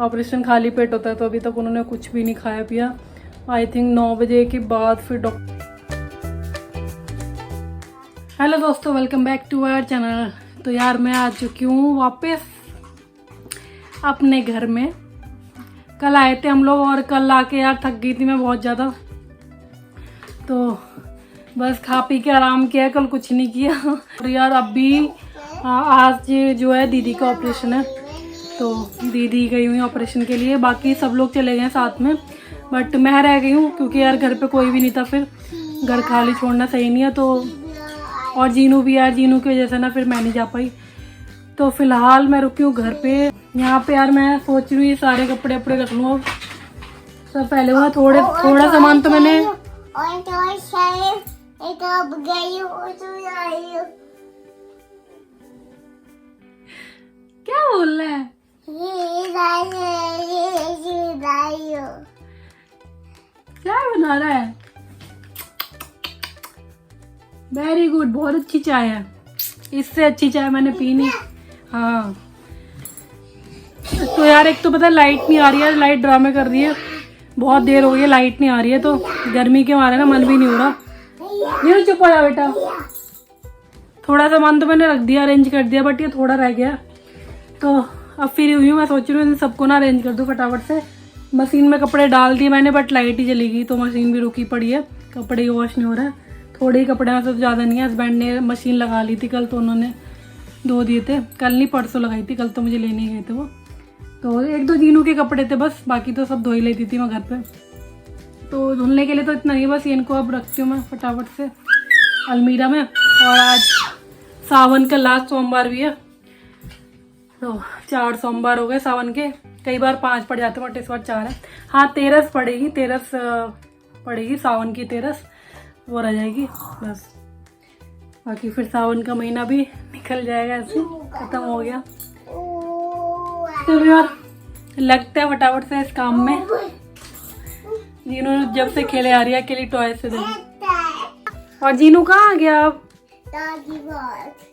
Operation खाली पेट होता है, तो अभी तक उन्होंने कुछ भी नहीं खाया पिया। आई थिंक 9 बजे के बाद फिर डॉक्टर। हेलो दोस्तों, welcome back to our channel. तो यार मैं आ चुकी हूँ वापस अपने घर में। कल आए थे हम लोग और कल आके यार थक गई थी मैं बहुत ज़्यादा, तो बस खा पी के आराम किया, कल कुछ नहीं किया। और यार अभी आज जो है दीदी का ऑपरेशन है, तो दीदी गई हुई ऑपरेशन के लिए, बाकी सब लोग चले गए साथ में, बट मैं रह गई हूँ क्योंकि यार घर पे कोई भी नहीं था, फिर घर खाली छोड़ना सही नहीं है। तो और जीनू भी, यार जीनू की वजह से ना फिर मैं नहीं जा पाई, तो फिलहाल मैं रुकी हूँ घर पे। यहाँ पे यार मैं सोच रही हूँ ये सारे कपड़े अपड़े रख लूँ अब, सब फैले हुए। थोड़ा सामान तो मैंने क्या बोल रहा है? चाय बना रहा है। वेरी गुड, बहुत अच्छी चाय है, इससे अच्छी चाय मैंने पी नहीं। हाँ तो यार एक तो पता है लाइट नहीं आ रही है, लाइट ड्रामे कर रही है, बहुत देर हो गई है लाइट नहीं आ रही है, तो गर्मी के मारे ना मन भी नहीं हो रहा। नहीं चुप हो जा बेटा। थोड़ा सामान तो मैंने रख दिया, अरेंज कर दिया, बट ये थोड़ा रह गया, तो अब फिर हुई हूँ मैं सोच रही हूँ सबको ना अरेंज कर दूँ फटाफट से। मशीन में कपड़े डाल दिए मैंने, बट लाइट ही चली गई तो मशीन भी रुकी पड़ी है, कपड़े वॉश नहीं हो रहा है। थोड़े ही कपड़े हैं, सब ज़्यादा नहीं है। हस्बैंड ने मशीन लगा ली थी कल, तो उन्होंने धो दिए थे, कल नहीं परसों लगाई थी, कल तो मुझे लेने गए थे वो, तो एक दो जीनू के कपड़े थे बस, बाकी तो सब धो ही लेती थी मैं घर पे। तो धुलने के लिए तो इतना ही, बस इनको अब रखती हूँ मैं फटाफट से अलमीरा में। और आज सावन का लास्ट सोमवार भी है, तो 4 सोमवार हो गए सावन के, कई बार 5 पड़ जाते हैं बट इस बार 4 है। हाँ 13 पड़ेगी, 13 पड़ेगी सावन की, 13 वो रह जाएगी बस, बाकी फिर सावन का महीना भी निकल जाएगा, ऐसे खत्म हो गया। चलो यार लगते हैं फटाफट से इस काम में। जीनू जब से खेले आ रही है अकेली टॉय से देखो। और जीनू कहाँ आ गया अब?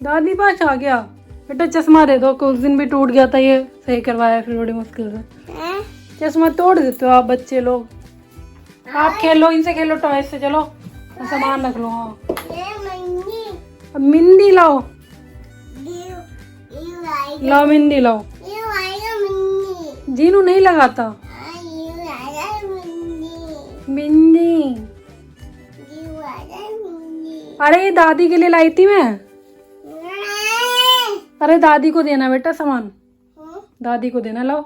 दादी पास आ गया। बेटा चश्मा दे दो, कुछ दिन भी टूट गया था, ये सही करवाया फिर बड़ी मुश्किल से। चश्मा तोड़ देते हो आप बच्चे लोग। आप खेलो, इनसे खेलो टॉय से, चलो सामान रख लो। हाँ अब मिंदी लाओ, लाओ मिंदी लाओ। जीनू नहीं लगाता मिंदी। अरे ये दादी के लिए लाई थी मैं। अरे दादी को देना बेटा सामान, दादी को देना। लाओ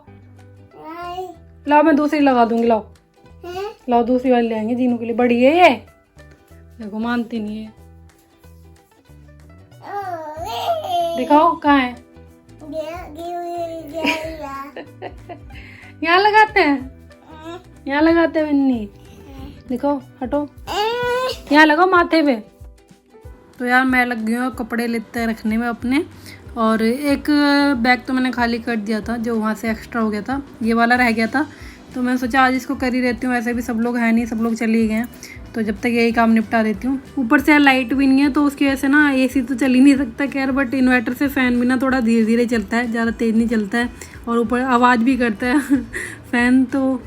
लाओ, मैं दूसरी लगा दूंगी। लाओ लाओ, दूसरी वाली ले आएंगे जीनू के लिए, बड़ी है ये, देखो मानती नहीं है। दिखाओ कहाँ है। यहाँ लगाते हैं, यहाँ लगाते हैं मिन्नी, देखो हटो, यहाँ लगाओ माथे पे। तो यार मैं लग गई हूँ कपड़े लेते रखने में अपने, और एक बैग तो मैंने खाली कर दिया था, जो वहाँ से एक्स्ट्रा हो गया था, ये वाला रह गया था, तो मैंने सोचा आज इसको कर ही रहती हूँ, ऐसे भी सब लोग हैं नहीं, सब लोग चले गए हैं, तो जब तक यही काम निपटा देती हूँ। ऊपर से यार लाइट भी नहीं है, तो उसकी वजह से ना एसी तो चल ही नहीं सकता खैर, बट इन्वर्टर से फ़ैन भी ना थोड़ा धीरे धीरे चलता है, ज़्यादा तेज़ नहीं चलता है, और ऊपर आवाज़ भी करता है फ़ैन। तो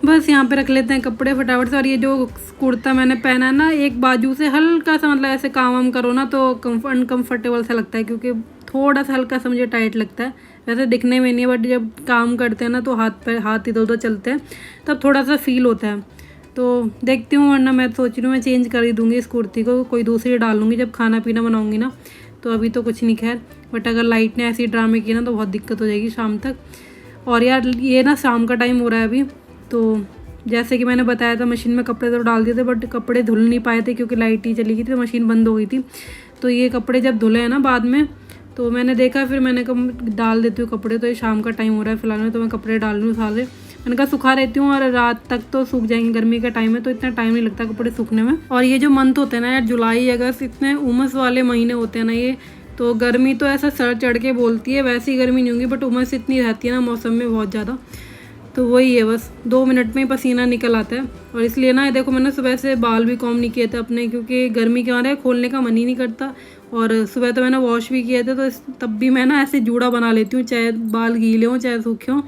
बस यहाँ पे रख लेते हैं कपड़े फटाफट से। और ये जो कुर्ता मैंने पहना है ना, एक बाजू से हल्का सा, मतलब ऐसे काम वाम करो ना तो अनकम्फर्टेबल सा लगता है, क्योंकि थोड़ा सा हल्का सा मुझे टाइट लगता है, वैसे दिखने में नहीं है, बट जब काम करते हैं ना तो हाथ इधर उधर चलते हैं, तब थोड़ा सा फील होता है। तो देखती हूँ, वरना मैं सोच रही हूँ मैं चेंज कर ही दूँगी इस कुर्ती को, कोई दूसरी डाल लूँगी जब खाना पीना बनाऊँगी ना, तो अभी तो कुछ नहीं खैर, बट अगर लाइट ने ऐसी ड्रामे किए ना तो बहुत दिक्कत हो जाएगी शाम तक। और यार ये ना शाम का टाइम हो रहा है अभी, तो जैसे कि मैंने बताया था मशीन में कपड़े तो डाल दिए थे, बट कपड़े धुल नहीं पाए थे क्योंकि लाइट ही चली गई थी, तो मशीन बंद हो गई थी। तो ये कपड़े जब धुले हैं ना बाद में, तो मैंने देखा, फिर मैंने कहा डाल देती हूँ कपड़े, तो ये शाम का टाइम हो रहा है फिलहाल में, तो मैं कपड़े डाल लूँ सारे। मैंने कहा सुखा रहती हूँ और रात तक तो सूख जाएंगे, गर्मी का टाइम है तो इतना टाइम नहीं लगता कपड़े सूखने में। और ये जो मंथ होते हैं ना यार, जुलाई अगस्त, इतने उमस वाले महीने होते हैं ना ये, तो गर्मी तो ऐसा सर चढ़ के बोलती है, वैसी गर्मी नहीं होगी, बट उमस इतनी रहती है ना मौसम में बहुत ज़्यादा, तो वही है बस 2 मिनट में ही पसीना निकल आता है। और इसलिए ना देखो मैंने सुबह से बाल भी कॉम नहीं किए थे अपने, क्योंकि गर्मी के मारे खोलने का मन ही नहीं करता। और सुबह तो मैंने वॉश भी किए थे, तो तब भी मैं ना ऐसे जूड़ा बना लेती हूँ, चाहे बाल गीले हों चाहे सूखे हों,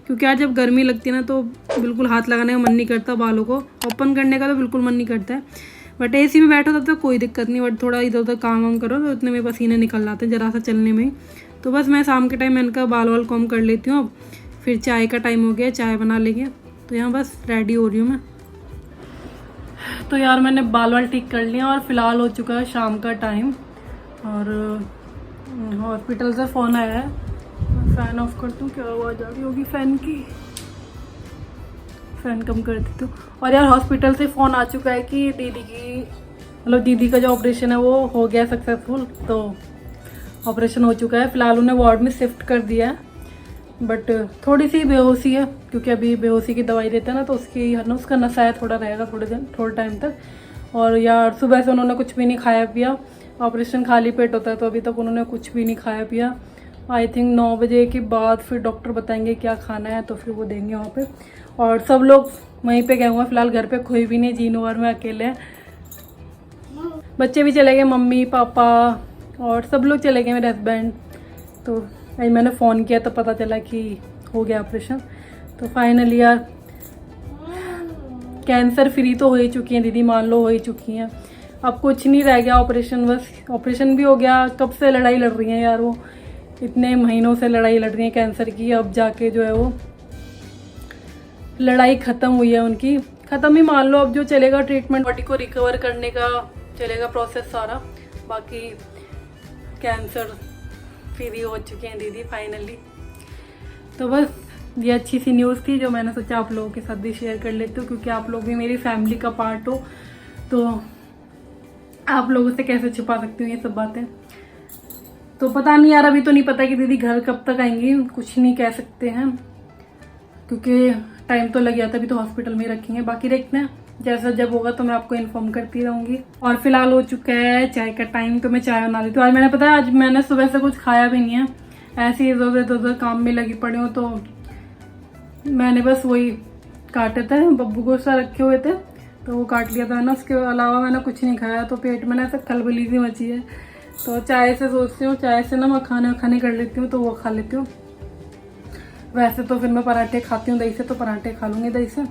क्योंकि आज जब गर्मी लगती है ना तो बिल्कुल हाथ लगाने का मन नहीं करता, बालों को ओपन करने का तो बिल्कुल मन नहीं करता है। बट एसी में बैठो तब तो कोई दिक्कत नहीं, बट थोड़ा इधर उधर काम वाम करो तो इतने में पसीने निकल जाते हैं ज़रा सा चलने में ही। तो बस मैं शाम के टाइम मैं इनका बाल वाल कॉम कर लेती हूँ। अब फिर चाय का टाइम हो गया, चाय बना लेंगे। तो यहाँ बस रेडी हो रही हूँ मैं। तो यार मैंने बाल वाल ठीक कर लिया और फिलहाल हो चुका है शाम का टाइम और हॉस्पिटल से फ़ोन आया है। फ़ैन ऑफ कर दूँ, क्या आवाज़ आ रही होगी फ़ैन की, फ़ैन कम कर देती हूँ। और यार हॉस्पिटल से फ़ोन आ चुका है कि दीदी का जो ऑपरेशन है वो हो गया सक्सेसफुल। तो ऑपरेशन हो चुका है, फ़िलहाल उन्हें वार्ड में शिफ्ट कर दिया है। बट थोड़ी सी बेहोशी है क्योंकि अभी बेहोशी की दवाई देते हैं ना, तो उसका नशा है, थोड़ा रहेगा थोड़े टाइम तक। और यार सुबह से उन्होंने कुछ भी नहीं खाया पिया, ऑपरेशन खाली पेट होता है तो अभी तक उन्होंने कुछ भी नहीं खाया पिया। आई थिंक 9 बजे के बाद फिर डॉक्टर बताएंगे क्या खाना है, तो फिर वो देंगे वहाँ पे। और सब लोग वहीं पे गए हुए हैं, फिलहाल घर पे कोई भी नहीं, जीनू और मैं अकेले हैं। बच्चे भी चले गए, मम्मी पापा और सब लोग चले गए, मेरे हस्बैंड। तो अभी मैंने फ़ोन किया तो पता चला कि हो गया ऑपरेशन। तो फाइनली यार कैंसर फ्री तो हो ही चुकी हैं दीदी, मान लो हो ही चुकी हैं। अब कुछ नहीं रह गया, ऑपरेशन भी हो गया। कब से लड़ाई लड़ रही हैं यार, वो इतने महीनों से लड़ाई लड़ रही हैं कैंसर की। अब जाके जो है वो लड़ाई ख़त्म हुई है उनकी, ख़त्म ही मान लो। अब जो चलेगा ट्रीटमेंट, बॉडी को रिकवर करने का चलेगा प्रोसेस सारा। बाकी कैंसर फ्री हो चुके हैं दीदी फाइनली। तो बस ये अच्छी सी न्यूज़ थी जो मैंने सोचा आप लोगों के साथ भी शेयर कर लेती हूँ, क्योंकि आप लोग भी मेरी फैमिली का पार्ट हो। तो आप लोगों से कैसे छुपा सकती हूँ ये सब बातें। तो पता नहीं यार, अभी तो नहीं पता कि दीदी घर कब तक आएंगी, कुछ नहीं कह सकते हैं क्योंकि टाइम तो लग गया था। अभी तो हॉस्पिटल में ही रखेंगे, बाकी देखते हैं जैसा जब होगा तो मैं आपको इन्फॉर्म करती रहूँगी। और फिलहाल हो चुका है चाय का टाइम, तो मैं चाय बना लेती हूँ। आज मैंने पता है, आज मैंने सुबह से कुछ खाया भी नहीं है, ऐसे ही इधर उधर काम में लगी पड़ी हूँ। तो मैंने बस वही काटे थे, बब्बू गोश्त रखे हुए थे तो वो काट लिया था मैंने, उसके अलावा मैंने कुछ नहीं खाया। तो पेट में ना ऐसे खलबली सी मची है, तो चाय से सोचती हूँ, चाय से ना मैं खाने कर लेती हूँ, तो वो खा लेती हूँ। वैसे तो फिर मैं पराठे खाती हूँ दही से, तो पराठे खा लूँगी दही से।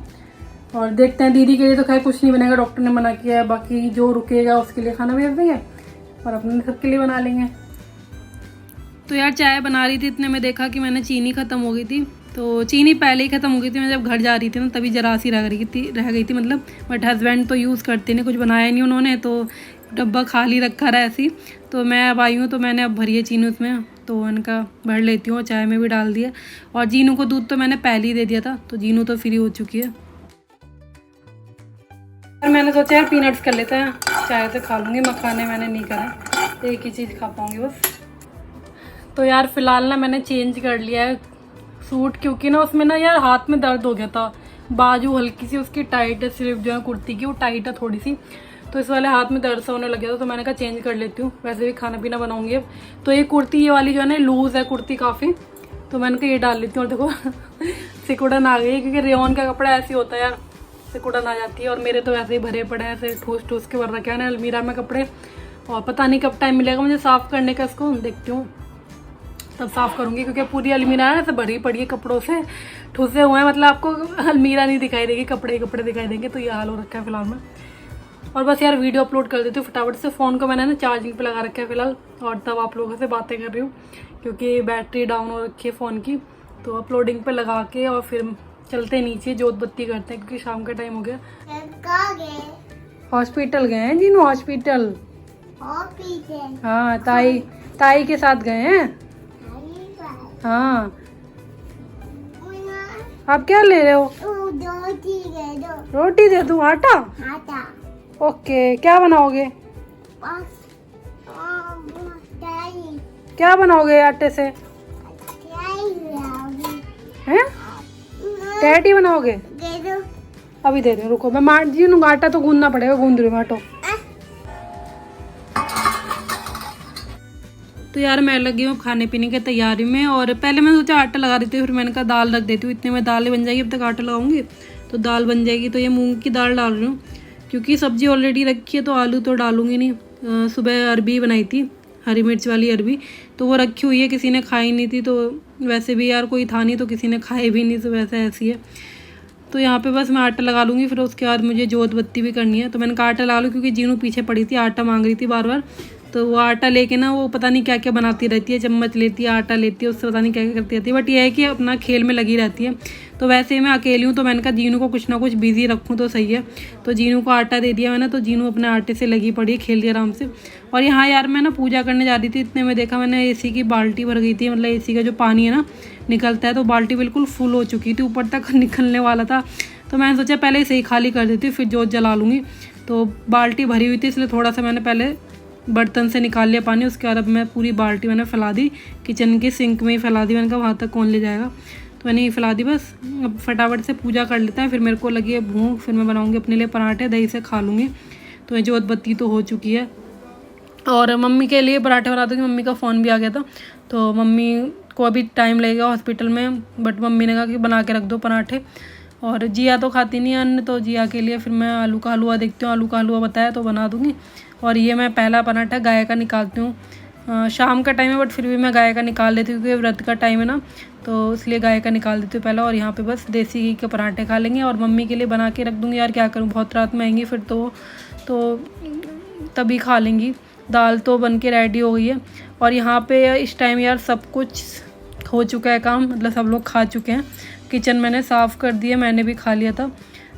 और देखते हैं, दीदी के लिए तो खैर कुछ नहीं बनेगा, डॉक्टर ने मना किया है। बाकी जो रुकेगा उसके लिए खाना भेज देंगे और अपने सबके लिए बना लेंगे। तो यार चाय बना रही थी, इतने में देखा कि मैंने चीनी ख़त्म हो गई थी। तो चीनी पहले ही ख़त्म हो गई थी, मैं जब घर जा रही थी ना तभी जरा सी रह गई थी मतलब। बट हस्बैंड तो यूज़ करते नहीं, कुछ बनाया नहीं उन्होंने, तो डब्बा खाली रखा रहा ऐसी। तो मैं अब आई हूँ तो मैंने अब भरी है चीनी उसमें, तो इनका भर लेती हूँ, चाय में भी डाल दिया। और जीनू को दूध तो मैंने पहले ही दे दिया था, तो जीनू तो फ्री हो चुकी है। और मैंने सोचा यार पीनट्स कर लेते हैं, चाय से खा लूँगी, मखाने मैंने नहीं करा, एक ही चीज़ खा पाऊँगी बस। तो यार फिलहाल ना मैंने चेंज कर लिया है सूट, क्योंकि ना उसमें ना यार हाथ में दर्द हो गया था, बाजू हल्की सी उसकी टाइट है, सिर्फ जो है कुर्ती की वो टाइट है थोड़ी सी, तो इस वाले हाथ में दर्द सा होने लग गया था। तो मैंने कहा चेंज कर लेती हूँ, वैसे भी खाना पीना बनाऊंगी अब। तो ये कुर्ती, ये वाली जो है ना लूज़ है कुर्ती काफ़ी, तो मैंने कहा ये डाल लेती हूँ। और देखो सिकुड़न आ गई, क्योंकि रेयॉन का कपड़ा ऐसे होता है यार, सिकुड़न आ जाती है। और मेरे तो वैसे ही भरे पड़े हैं, ऐसे ठूस के भर रखे हैं अलमीरा में कपड़े, और पता नहीं कब टाइम मिलेगा मुझे साफ़ करने का इसको, देखती हूँ तब साफ़ करूँगी। क्योंकि पूरी अलमीरा है ऐसे भरी पड़ी है कपड़ों से, ठुसे हुए हैं, मतलब आपको अलमीरा नहीं दिखाई देगी, कपड़े दिखाई देंगे। तो ये हाल हो रखा है फिलहाल में। और बस यार वीडियो अपलोड कर देती हूँ फटाफट से। फ़ोन को मैंने ना चार्जिंग पे लगा रखा है फिलहाल, और तब आप लोगों से बातें कर रही हूँ क्योंकि बैटरी डाउन हो रखी है फ़ोन की। तो अपलोडिंग पे लगा के और फिर चलते नीचे, जोत बत्ती करते हैं क्योंकि शाम का टाइम हो गया। हॉस्पिटल गए हैं जीनू, हॉस्पिटल। हाँ, ताई के साथ गए हैं। हाँ, आप क्या ले रहे हो? रोटी दे दूँ? आटा? ओके, क्या बनाओगे? क्या बनाओगे आटे से? हैं? टैटी बनाओगे? अभी दे रही हूँ, रुको मैं मार जी हूँ, आटा तो गूंदना पड़ेगा, गूंद रही हूँ आटो। तो यार मैं लगी हूँ खाने पीने की तैयारी में, और पहले मैंने सोचा आटा लगा देती हूँ, फिर मैंने कहा दाल रख देती हूँ, इतने में दाल बन जाएगी, अब तक आटा लगाऊंगी तो दाल बन जाएगी। तो ये मूंग की दाल डाल रही हूँ क्योंकि सब्जी ऑलरेडी रखी है, तो आलू तो डालूंगी नहीं। सुबह अरबी बनाई थी, हरी मिर्च वाली अरबी, तो वो रखी हुई है, किसी ने खाई नहीं थी, तो वैसे भी यार कोई था नहीं तो किसी ने खाए भी नहीं, तो वैसे ऐसी है। तो यहाँ पे बस मैं आटा लगा लूँगी, फिर उसके बाद मुझे जोत बत्ती भी करनी है। तो मैंने कहा आटा लगा लूँ, क्योंकि जीनू पीछे पड़ी थी, आटा मांग रही थी बार बार। तो वो आटा लेके ना वो पता नहीं क्या क्या बनाती रहती है, चम्मच लेती है, आटा लेती है, उससे पता नहीं क्या क्या करती रहती है। बट ये है कि अपना खेल में लगी रहती है। तो वैसे ही मैं अकेली हूँ, तो मैंने कहा जीनू को कुछ ना कुछ बिजी रखूँ तो सही है। तो जीनू को आटा दे दिया मैंने, तो जीनू अपने आटे से लगी पड़ी है, खेल रही आराम से। और यहाँ यार मैं ना पूजा करने जा रही थी, इतने में देखा मैंने एसी की बाल्टी भर गई थी, मतलब एसी का जो पानी है ना निकलता है, तो बाल्टी बिल्कुल फुल हो चुकी थी, ऊपर तक निकलने वाला था। तो मैंने सोचा पहले इसे ही खाली कर देती हूँ, फिर जोत जला लूँगी। तो बाल्टी भरी हुई थी, इसलिए थोड़ा सा मैंने पहले बर्तन से निकाल लिया पानी। उसके बाद अब मैं पूरी बाल्टी मैंने फैला दी, किचन की सिंक में ही फैला दी। मैंने कहा वहाँ तक कौन ले जाएगा, तो मैंने ही फैला दी। बस अब फटाफट से पूजा कर लेता है, फिर मेरे को लगी है भूख, फिर मैं बनाऊँगी अपने लिए पराठे, दही से खा लूँगी। तो ये जोत बत्ती तो हो चुकी है, और मम्मी के लिए पराठे बना दूँगी। मम्मी का फ़ोन भी आ गया था, तो मम्मी को अभी टाइम लगेगा हॉस्पिटल में, बट मम्मी ने कहा कि बना के रख दो पराठे। और जिया तो खाती नहीं है अन्न, तो जिया के लिए फिर मैं आलू का हलवा देखती हूँ, आलू का हलवा बताया तो बना दूँगी। और ये मैं पहला पराठा गाय का निकालती हूँ, शाम का टाइम है बट फिर भी मैं गाय का निकाल लेती हूँ, क्योंकि व्रत का टाइम है ना, तो इसलिए गाय का निकाल देती हूँ पहला। और यहाँ पे बस देसी घी के पराठे खा लेंगे, और मम्मी के लिए बना के रख दूँगी। यार क्या करूँ, बहुत रात में आएंगी फिर तो तभी खा लेंगी। दाल तो बन के रेडी हो गई है। और यहाँ पे इस टाइम यार सब कुछ हो चुका है काम, मतलब सब लोग खा चुके हैं। किचन मैंने साफ़ कर दिया, मैंने भी खा लिया था,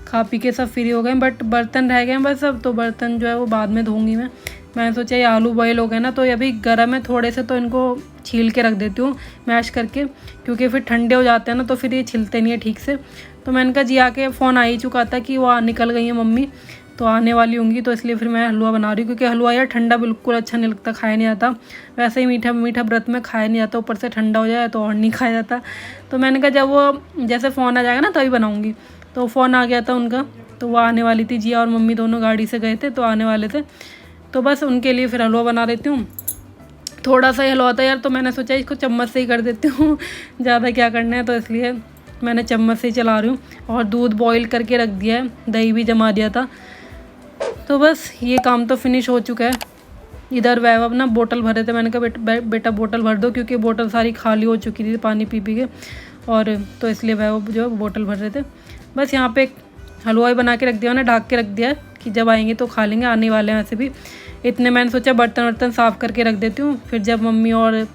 खा पी के सब फ्री हो गए। बट बर्तन रह गए हैं बस, अब तो बर्तन जो है वो बाद में धोऊंगी मैं। मैंने सोचा ये आलू बॉयल हो गए ना, तो ये अभी गर्म है थोड़े से, तो इनको छील के रख देती हूँ मैश करके, क्योंकि फिर ठंडे हो जाते हैं ना, तो फिर ये छिलते नहीं है ठीक से। तो मैंने कहा जी आके फ़ोन आ ही चुका था कि वो निकल गई है मम्मी, तो आने वाली होंगी, तो इसलिए फिर मैं हलवा बना रही हूँ। क्योंकि हलवा यार ठंडा बिल्कुल अच्छा नहीं लगता, खाया नहीं जाता। वैसे ही मीठा मीठा व्रत में खाया नहीं जाता, ऊपर से ठंडा हो जाए तो और नहीं खाया जाता। तो मैंने कहा जब वो जैसे फ़ोन आ जाएगा ना तभी बनाऊँगी। तो फ़ोन आ गया था उनका, तो वो आने वाली थी, जिया और मम्मी दोनों गाड़ी से गए थे, तो आने वाले थे। तो बस उनके लिए फिर हलवा बना देती हूँ। थोड़ा सा ही हलवा था यार, तो मैंने सोचा इसको चम्मच से ही कर देती हूँ, ज़्यादा क्या करना है, तो इसलिए मैंने चम्मच से ही चला रही हूँ। और दूध बॉईल करके रख दिया है, दही भी जमा दिया था। तो बस ये काम तो फिनिश हो चुका है। इधर वैभव ना बोतल भरे थे, मैंने कहा बेटा बोतल भर दो, क्योंकि बोतल सारी खाली हो चुकी थी पानी पी पी के, और तो इसलिए वैभव जो बोतल भर रहे थे। बस यहाँ पे हलवा ही बना के रख दिया, मैंने ढक के रख दिया है कि जब आएंगे तो खा लेंगे, आने वाले हैं वैसे भी। इतने मैंने सोचा बर्तन वर्तन साफ़ करके रख देती हूँ, फिर जब मम्मी और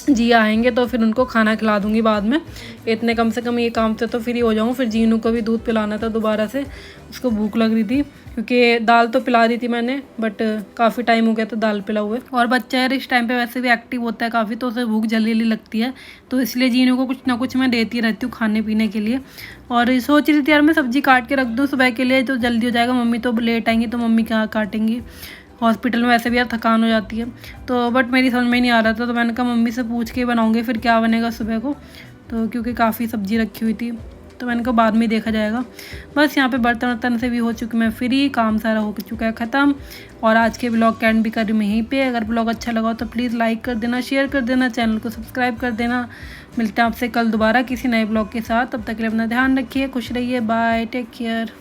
जी आएंगे तो फिर उनको खाना खिला दूँगी बाद में। इतने कम से कम ये काम से तो फ्री हो जाऊँ। फिर जीनू को भी दूध पिलाना था दोबारा से, उसको भूख लग रही थी, क्योंकि दाल तो पिला दी थी मैंने, बट काफ़ी टाइम हो गया तो दाल पिला हुए। और बच्चा यार इस टाइम पे वैसे भी एक्टिव होता है काफ़ी, तो उसे भूख जल्दी जल्दी लगती है, तो इसलिए जीनू को कुछ ना कुछ मैं देती रहती हूँ खाने पीने के लिए। और सोच रही थी यार मैं सब्ज़ी काट के रख दूँ सुबह के लिए, तो जल्दी हो जाएगा। मम्मी तो लेट आएंगी तो मम्मी कहाँ काटेंगी, हॉस्पिटल में वैसे भी यार थकान हो जाती है। तो बट मेरी समझ में नहीं आ रहा था, तो मैंने कहा मम्मी से पूछ के बनाऊँगी फिर क्या बनेगा सुबह को, तो क्योंकि काफ़ी सब्ज़ी रखी हुई थी, तो मैंने कहा बाद में देखा जाएगा। बस यहाँ पे बर्तन वर्तन से भी हो चुकी मैं फ्री, काम सारा हो चुका है ख़त्म। और आज के ब्लॉग का एंड भी कर रही हूँ यहीं पे। अगर ब्लॉग अच्छा लगा तो प्लीज़ लाइक कर देना, शेयर कर देना, चैनल को सब्सक्राइब कर देना। मिलते हैं आपसे कल दोबारा किसी नए ब्लॉग के साथ, तब तक के लिए अपना ध्यान रखिए, खुश रहिए, बाय, टेक केयर।